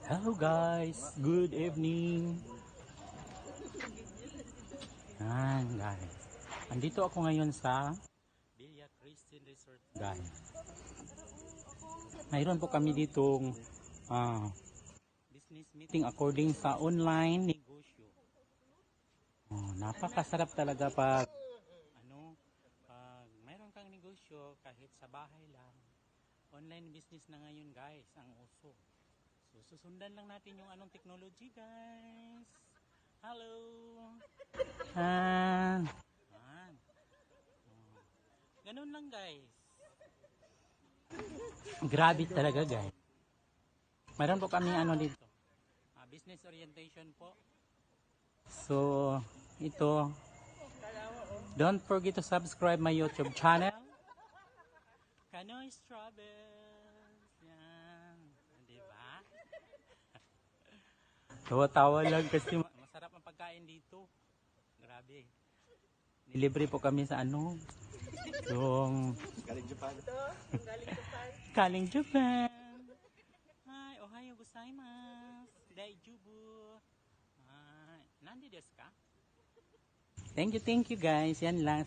Hello guys, good evening. Yan guys. Andito ako ngayon sa Villa Christine Resort guys. Mayroon po kami ditong business meeting according sa online negosyo. Napakasarap talaga pag pag mayroon kang negosyo kahit sa bahay lang. Online business na ngayon guys ang uso. So, susundan lang natin yung anong technology guys. Hello. Ganun lang guys. Grabe talaga guys. Mayroon po kami dito. Business orientation po. So, ito. Don't forget to subscribe my YouTube channel. Kanoy's Travels. Yan. Diba? Tawa-tawa lang kasi masarap ang pagkain dito. Grabe. Nilibre po kami sa yung Galing Japan. Galing Japan. Hi, ohayo gozaimasu. Daijoubu. Nandi desu ka? Thank you guys. Yan lang.